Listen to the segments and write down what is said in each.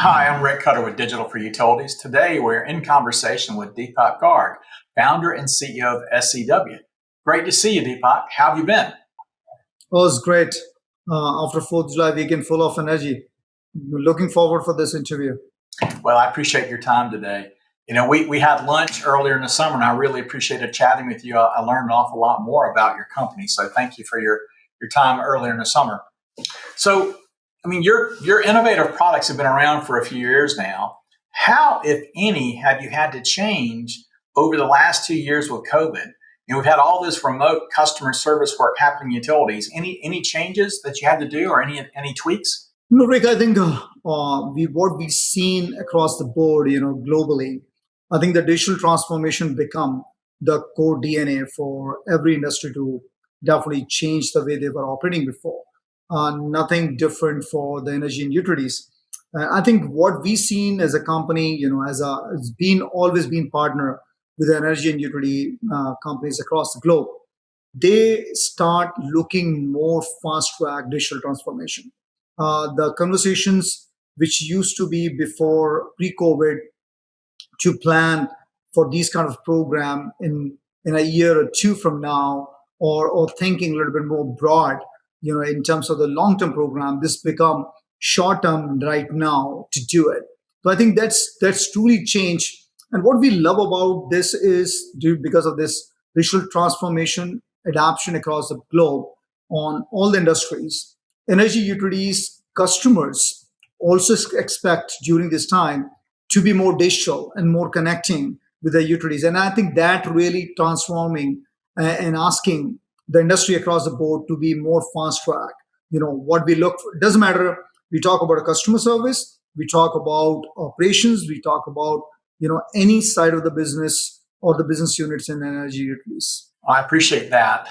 Hi, I'm Rick Cutter with Digital for Utilities. Today, we're in conversation with Deepak Garg, founder and CEO of SEW. Great to see you, Deepak. How have you been? Oh, it's great. After 4th July weekend, full of energy. Looking forward for this interview. Well, I appreciate your time today. We had lunch earlier in the summer, and I really appreciated chatting with you. I learned an awful lot more about your company, so thank you for your time earlier in the summer. So, your innovative products have been around for a few years now. How, if any, have you had to change over the last 2 years with COVID? We've had all this remote customer service work happening in utilities. Any changes that you had to do, or any tweaks? No, Rick, I think what we've seen across the board, globally, I think the digital transformation become the core DNA for every industry to definitely change the way they were operating before. Nothing different for the energy and utilities. I think what we've seen as a company, has been always been partner with the energy and utility companies across the globe. They start looking more fast track digital transformation. The conversations which used to be before pre-COVID to plan for these kind of program in a year or two from now, or thinking a little bit more broad, in terms of the long-term program, this become short-term right now to do it. So I think that's truly changed. And what we love about this is because of this digital transformation adoption across the globe on all the industries, energy utilities customers also expect during this time to be more digital and more connecting with the utilities. And I think that really transforming and asking the industry across the board to be more fast track. What we look for, it doesn't matter. We talk about a customer service, we talk about operations, we talk about, any side of the business or the business units in energy utilities. I appreciate that.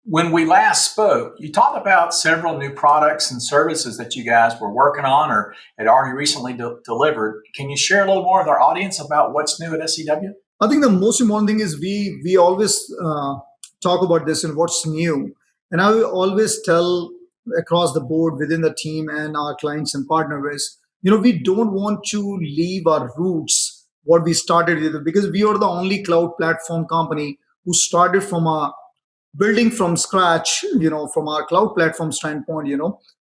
When we last spoke, you talked about several new products and services that you guys were working on or had already recently delivered. Can you share a little more with our audience about what's new at SEW? I think the most important thing is we always talk about this and what's new. And I will always tell across the board within the team and our clients and partners, we don't want to leave our roots, what we started with, because we are the only cloud platform company who started from a building from scratch, from our cloud platform standpoint,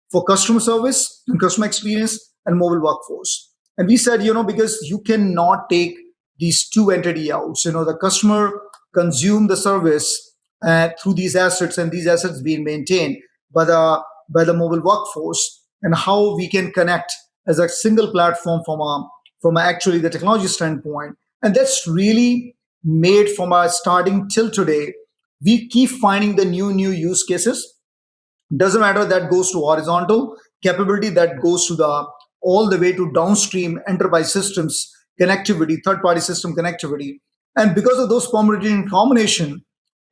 for customer service and customer experience and mobile workforce. And we said, because you cannot take these two entity out. The customer consume the service through these assets, and these assets being maintained by the mobile workforce, and how we can connect as a single platform from actually the technology standpoint. And that's really made from our starting till today. We keep finding the new use cases. Doesn't matter that goes to horizontal capability, that goes to the all the way to downstream enterprise systems connectivity, third party system connectivity. And because of those combination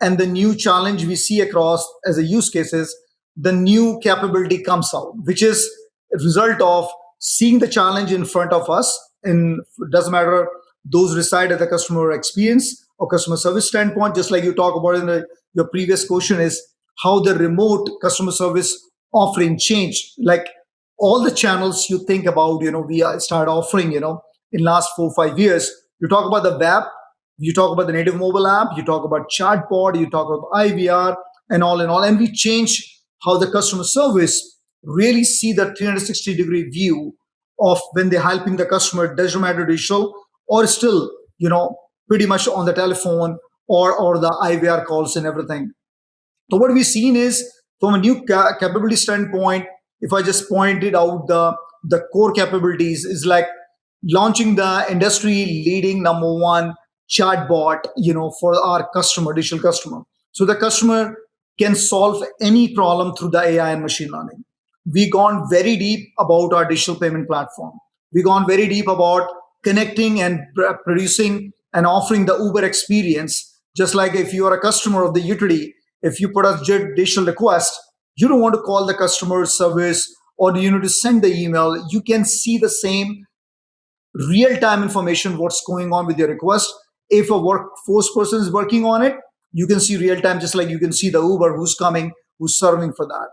and the new challenge we see across as a use cases, the new capability comes out, which is a result of seeing the challenge in front of us. And it doesn't matter those reside at the customer experience or customer service standpoint, just like you talk about in your previous question, is how the remote customer service offering changed. Like all the channels you think about, we start offering, in last 4 or 5 years. You talk about the web, you talk about the native mobile app, you talk about chatbot, you talk about IVR, and all in all. And we change how the customer service really see the 360-degree view of when they're helping the customer, doesn't matter digital or still, pretty much on the telephone or the IVR calls and everything. So what we've seen is from a new capability standpoint, if I just pointed out the core capabilities is like launching the industry leading number one chatbot, for our customer, digital customer. So the customer can solve any problem through the AI and machine learning. We gone very deep about our digital payment platform. We gone very deep about connecting and producing and offering the Uber experience. Just like if you are a customer of the utility, if you put a digital request, you don't want to call the customer service or you need to send the email. You can see the same real-time information, what's going on with your request. If a workforce person is working on it, you can see real-time, just like you can see the Uber who's coming, who's serving for that.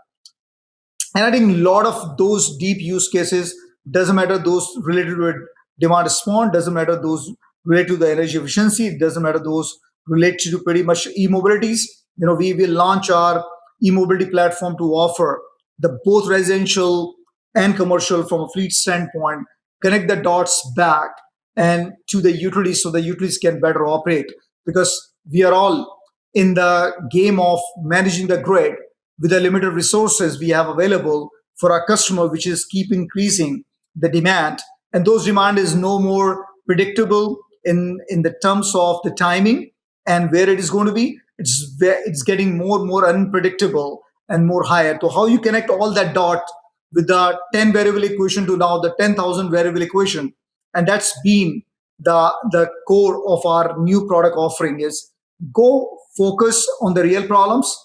And I think a lot of those deep use cases doesn't matter those related to demand response, doesn't matter those related to the energy efficiency, it doesn't matter those related to pretty much e-mobilities. We will launch our e-mobility platform to offer the both residential and commercial from a fleet standpoint, connect the dots back and to the utilities so the utilities can better operate, because we are all in the game of managing the grid with the limited resources we have available for our customer, which is keep increasing the demand. And those demand is no more predictable in the terms of the timing and where it is going to be. It's getting more and more unpredictable and more higher. So how you connect all that dot with the 10 variable equation to now the 10,000 variable equation, and that's been the core of our new product offering is go focus on the real problems,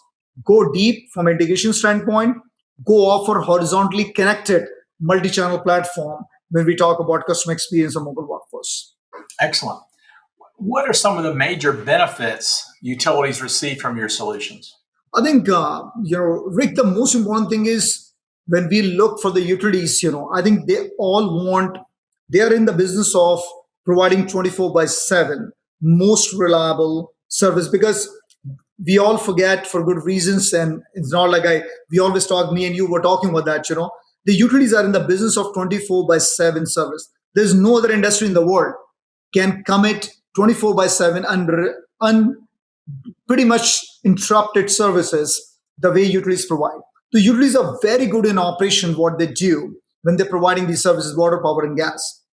go deep from integration standpoint, go offer horizontally connected multi-channel platform when we talk about customer experience on mobile workforce. Excellent. What are some of the major benefits utilities receive from your solutions? I think, Rick, the most important thing is when we look for the utilities, I think they are in the business of providing 24 by 7 most reliable service, because we all forget for good reasons. And it's not like we always talk, me and you were talking about that, the utilities are in the business of 24 by 7 service. There's no other industry in the world can commit 24 by 7 pretty much interrupted services the way utilities provide. The utilities are very good in operation, what they do when they're providing these services, water, power, and gas.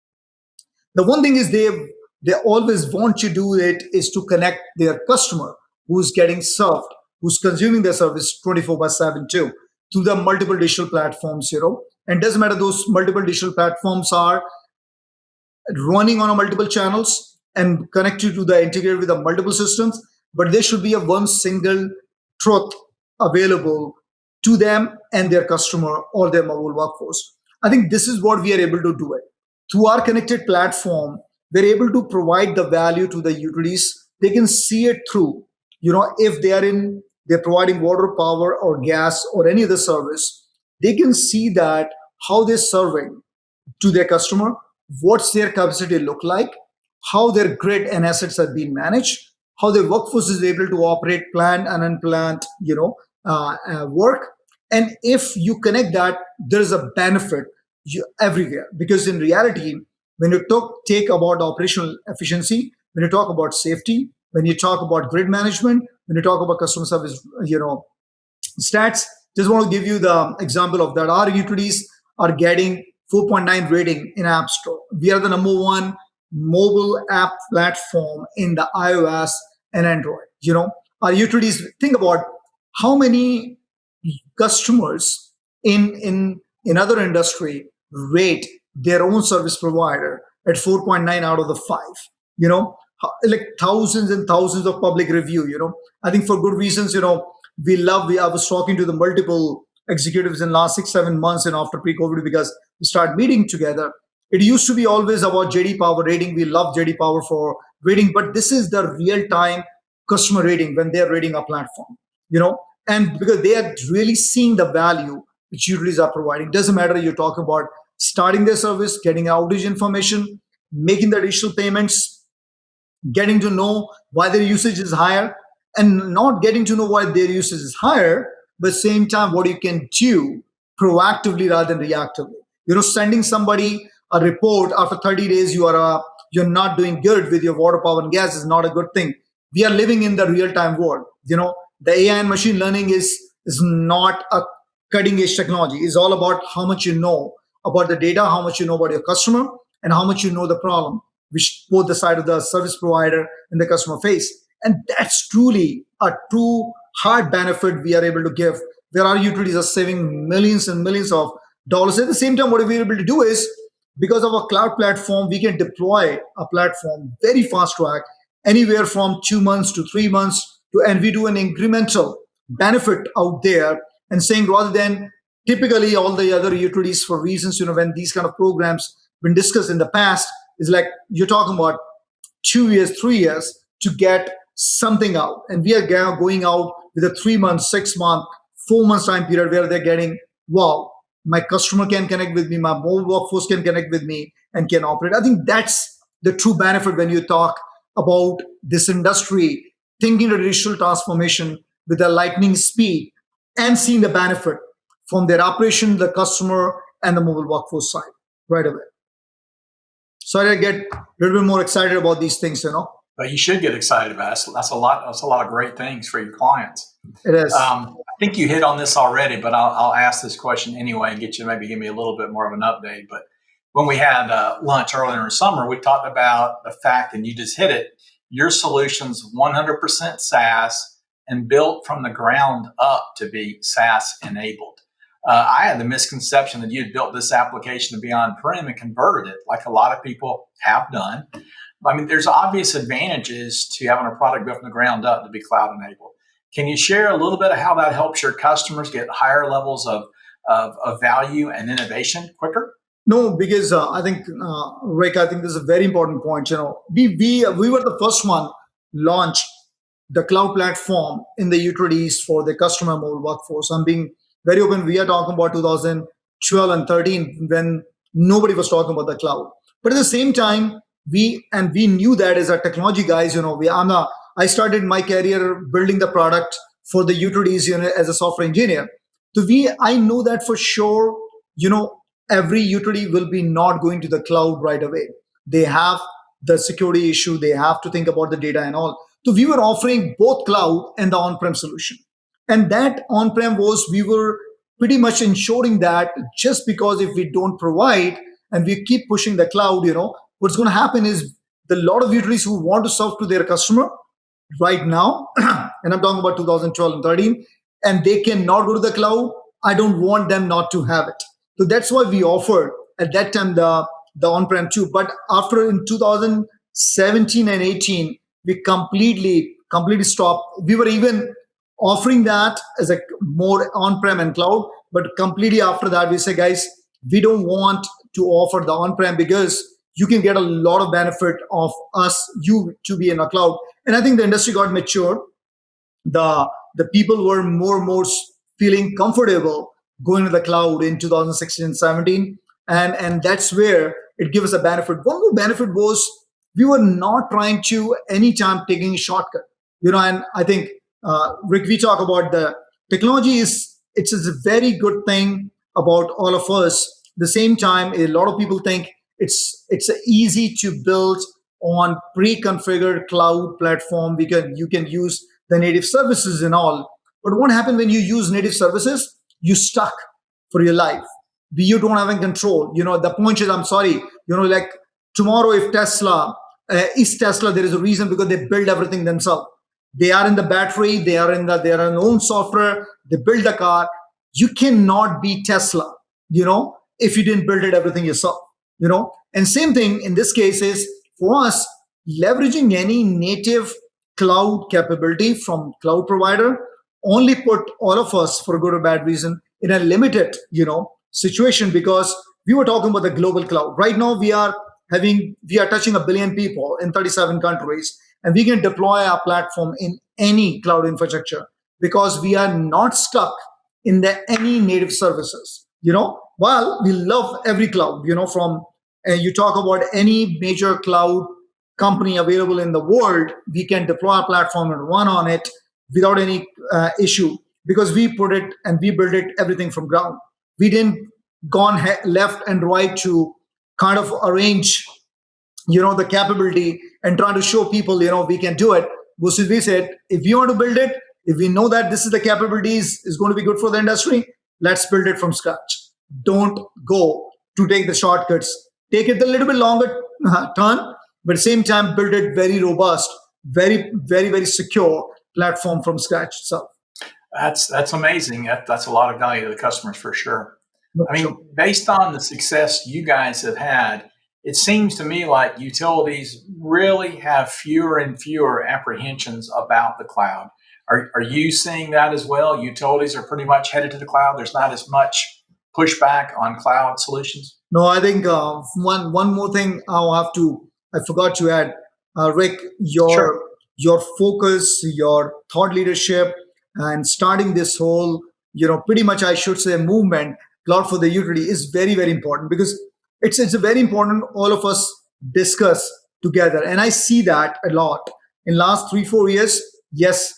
The one thing is they always want you to do it is to connect their customer who's getting served, who's consuming their service 24 by 7 too, to the multiple digital platforms, And doesn't matter those multiple digital platforms are running on a multiple channels and connect you to the integrated with the multiple systems, but there should be a one single truth available to them and their customer or their mobile workforce. I think this is what we are able to do it. Through our connected platform, we're able to provide the value to the utilities. They can see it through, if they're providing water, power, or gas or any other service, they can see that how they're serving to their customer, what's their capacity look like, how their grid and assets are being managed, how their workforce is able to operate planned and unplanned, work. And if you connect that, there's a benefit everywhere. Because in reality, when you take about operational efficiency, when you talk about safety, when you talk about grid management, when you talk about customer service, stats, just want to give you the example of that. Our utilities are getting 4.9 rating in App Store. We are the number one mobile app platform in the iOS and Android. Our utilities, think about how many customers in other industry rate their own service provider at 4.9 out of the 5. Like thousands and thousands of public review. I think for good reasons. I was talking to the multiple executives in last 6-7 months and after pre-COVID, because we start meeting together. It used to be always about JD Power rating. We love JD Power for rating, but this is the real-time customer rating when they're rating our platform. And because they are really seeing the value which utilities are providing. Doesn't matter you talk about starting their service, getting outage information, making the additional payments, getting to know why their usage is higher, and not getting to know why their usage is higher, but at the same time, what you can do proactively rather than reactively. Sending somebody a report after 30 days, you're not doing good with your water, power, and gas is not a good thing. We are living in the real-time world. The AI and machine learning is not a cutting-edge technology. It's all about how much you know about the data, how much you know about your customer, and how much you know the problem, which both the side of the service provider and the customer face. And that's truly a true hard benefit we are able to give, where our utilities are saving millions and millions of dollars. At the same time, what we're able to do is, because of our cloud platform, we can deploy a platform very fast track, anywhere from 2 months to 3 months, and we do an incremental benefit out there. And saying, rather than typically all the other utilities, for reasons, when these kind of programs been discussed in the past, is like you're talking about 2 years, 3 years to get something out. And we are going out with a 3 month, 6 month, 4 months time period where they're getting, wow, my customer can connect with me, my mobile workforce can connect with me and can operate. I think that's the true benefit when you talk about this industry thinking the digital transformation with a lightning speed and seeing the benefit from their operation, the customer, and the mobile workforce side right away. Sorry, I get a little bit more excited about these things, But you should get excited about it. That's a lot. That's a lot of great things for your clients. It is. I think you hit on this already, but I'll ask this question anyway and get you to maybe give me a little bit more of an update. But when we had lunch earlier in the summer, we talked about the fact, and you just hit it, your solution's 100% SaaS and built from the ground up to be SaaS enabled. I had the misconception that you had built this application to be on-prem and converted it, like a lot of people have done. I mean, there's obvious advantages to having a product built from the ground up to be cloud enabled. Can you share a little bit of how that helps your customers get higher levels of value and innovation quicker? No, because I think, Rick, I think this is a very important point. We were the first one launch the cloud platform in the utilities for the customer mobile workforce. I'm being very open. We are talking about 2012 and 13 when nobody was talking about the cloud. But at the same time, we knew that as a technology guys, I started my career building the product for the utilities, as a software engineer. So I know that for sure, every utility will be not going to the cloud right away. They have the security issue. They have to think about the data and all. So we were offering both cloud and the on-prem solution. And that on-prem we were pretty much ensuring that just because if we don't provide and we keep pushing the cloud, what's going to happen is the lot of utilities who want to serve to their customer right now, and I'm talking about 2012 and 13, and they cannot go to the cloud, I don't want them not to have it. So that's why we offered at that time the on-prem too. But after in 2017 and 18, we completely stopped. We were even offering that as a more on-prem and cloud, but completely after that, we say, guys, we don't want to offer the on-prem because you can get a lot of benefit of you to be in a cloud. And I think the industry got mature. The people were more and more feeling comfortable going to the cloud in 2016 and 17. And that's where it gives us a benefit. One more benefit was we were not trying to anytime taking a shortcut. And I think, Rick, we talk about the technology it's a very good thing about all of us. At the same time, a lot of people think it's easy to build on pre-configured cloud platform because you can use the native services and all. But what happens when you use native services? You stuck for your life. You don't have any control. The point is, I'm sorry, like tomorrow if Tesla, there is a reason because they build everything themselves. They are in the battery, they are in their own software, they build the car. You cannot be Tesla, if you didn't build it everything yourself, And same thing in this case is for us, leveraging any native cloud capability from cloud provider only put all of us, for good or bad reason, in a limited, situation because we were talking about the global cloud. Right now, we are touching 1 billion people in 37 countries, and we can deploy our platform in any cloud infrastructure because we are not stuck in any native services. While we love every cloud, from you talk about any major cloud company available in the world, we can deploy a platform and run on it without any issue because we put it and we built it everything from ground. We didn't gone left and right to kind of arrange, the capability and trying to show people, we can do it. Versus we said, if you want to build it, if we know that this is the capabilities is going to be good for the industry, let's build it from scratch. Don't go to take the shortcuts. Take it a little bit longer turn, but at the same time, build it very robust, very, very, very secure platform from scratch itself. That's amazing. That's a lot of value to the customers for sure. No, I mean, sure. based on the success you guys have had, it seems to me like utilities really have fewer and fewer apprehensions about the cloud. Are you seeing that as well? Utilities are pretty much headed to the cloud. There's not as much pushback on cloud solutions. No, I think one more thing I forgot to add, Rick, Sure. your focus, your thought leadership, and starting this whole, pretty much I should say movement. cloud for the utility is very, very important because it's a very important all of us discuss together. And I see that a lot in last 3 4 years. Yes,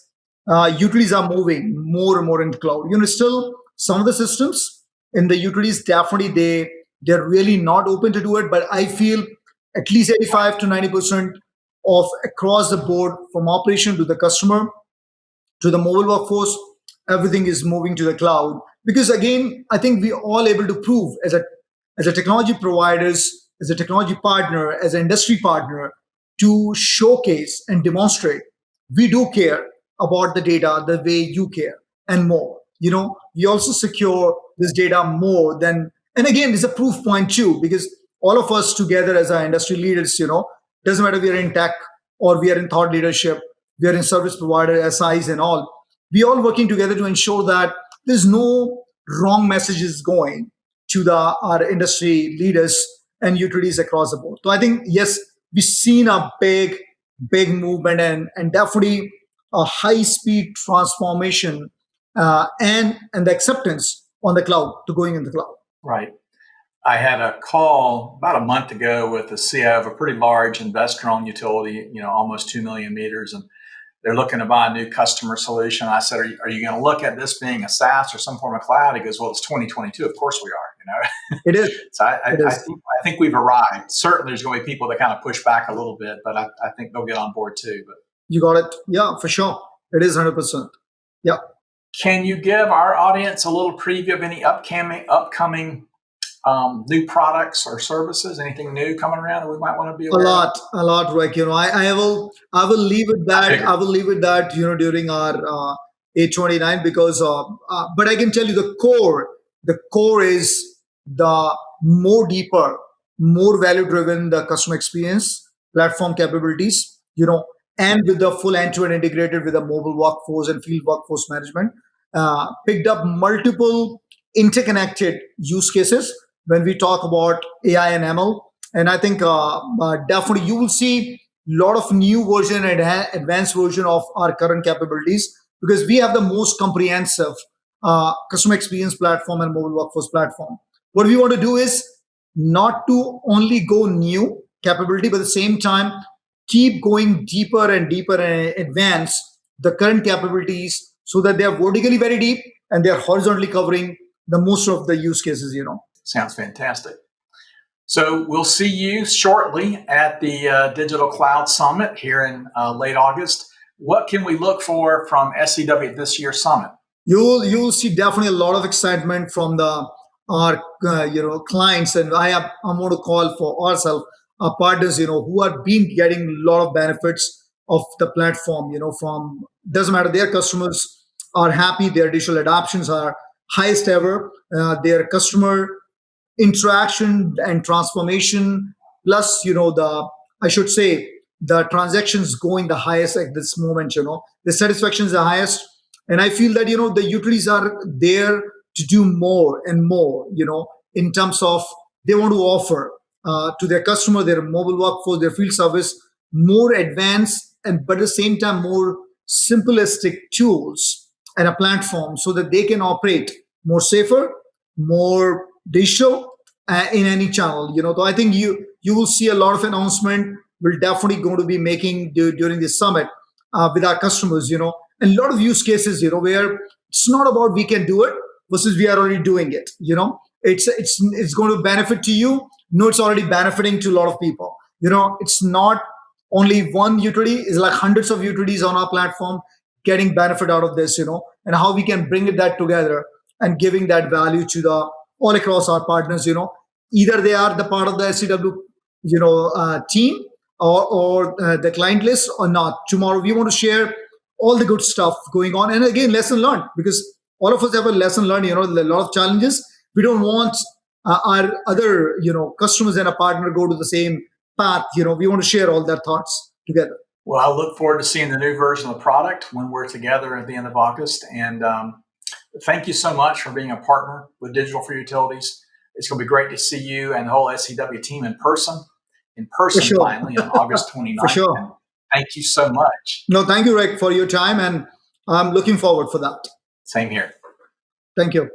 utilities are moving more and more into cloud. Still some of the systems in the utilities definitely they're really not open to do it. But I feel at least 85 to 90% of across the board from operation to the customer to the mobile workforce, everything is moving to the cloud. Because again, I think we all able to prove as a technology providers, as a technology partner, as an industry partner, to showcase and demonstrate we do care about the data the way you care and more. We also secure this data more than, and again, it's a proof point too, because all of us together as our industry leaders, doesn't matter we are in tech or we are in thought leadership, we are in service provider, SIs and all, we all working together to ensure that there's no wrong messages going to our industry leaders and utilities across the board. So I think yes, we've seen a big movement and definitely a high speed transformation and the acceptance on the cloud to going in the cloud. Right. I had a call about a month ago with the CEO of a pretty large investor-owned utility, almost 2 million meters, and they're looking to buy a new customer solution. I said, are you going to look at this being a SaaS or some form of cloud? He goes, well, it's 2022. Of course we are, It is. So It is. I think we've arrived. Certainly there's going to be people that kind of push back a little bit, but I think they'll get on board too. But You got it. Yeah, for sure. It is 100%. Yeah. can you give our audience a little preview of any upcoming new products or services? Anything new coming around that we might want to be aware of? A lot, Rick. I will leave it that. I will leave it that. During our 829 because. But I can tell you the core. The core is the more deeper, more value driven the customer experience platform capabilities. And with the full end to end integrated with the mobile workforce and field workforce management, picked up multiple interconnected use cases when we talk about AI and ML. And I think definitely you will see a lot of new version and advanced version of our current capabilities because we have the most comprehensive customer experience platform and mobile workforce platform. What we want to do is not to only go new capability, but at the same time keep going deeper and deeper and advance the current capabilities so that they are vertically very deep and they are horizontally covering the most of the use cases. Sounds fantastic. So we'll see you shortly at the Digital Cloud Summit here in late August. What can we look for from SEW at this year's summit? You'll see definitely a lot of excitement from our clients, and I'm going to call for ourselves, our partners, who are been getting a lot of benefits of the platform. From doesn't matter their customers are happy, their digital adoptions are highest ever, their customer interaction and transformation plus the I should say the transactions going the highest at this moment. The satisfaction is the highest, and I feel that the utilities are there to do more and more in terms of they want to offer to their customer, their mobile workforce, their field service, more advanced and but at the same time more simplistic tools and a platform so that they can operate more safer, more digital in any channel. So I think you will see a lot of announcement. We're definitely going to be making during this summit with our customers. And a lot of use cases. Where it's not about we can do it versus we are already doing it. It's going to benefit to you. No, it's already benefiting to a lot of people. It's not only one utility. It's like hundreds of utilities on our platform getting benefit out of this. And how we can bring that together and giving that value to the all across our partners. Either they are the part of the SCW team or the client list or not. Tomorrow we want to share all the good stuff going on, and again lesson learned, because all of us have a lesson learned. A lot of challenges. We don't want our other customers and a partner go to the same path. We want to share all their thoughts together. Well, I look forward to seeing the new version of the product when we're together at the end of August. And thank you so much for being a partner with Digital for Utilities. It's going to be great to see you and the whole SEW team in person sure. Finally on August 29th. For sure. And thank you so much. No, thank you, Rick, for your time, and I'm looking forward for that. Same here. Thank you.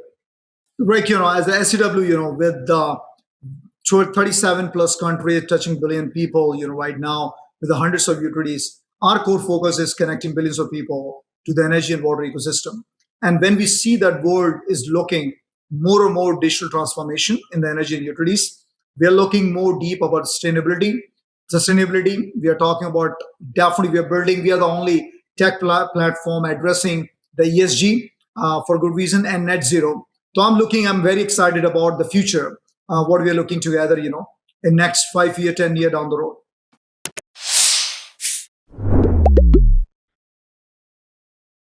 Right, as a SCW, with the 37 plus countries touching billion people, right now with the hundreds of utilities, our core focus is connecting billions of people to the energy and water ecosystem. And when we see that world is looking more and more digital transformation in the energy and utilities, we are looking more deep about sustainability. We are talking about, definitely we are the only tech platform addressing the ESG for good reason, and net zero. So I'm very excited about the future, what we are looking together, in next 5 year, 10 year down the road.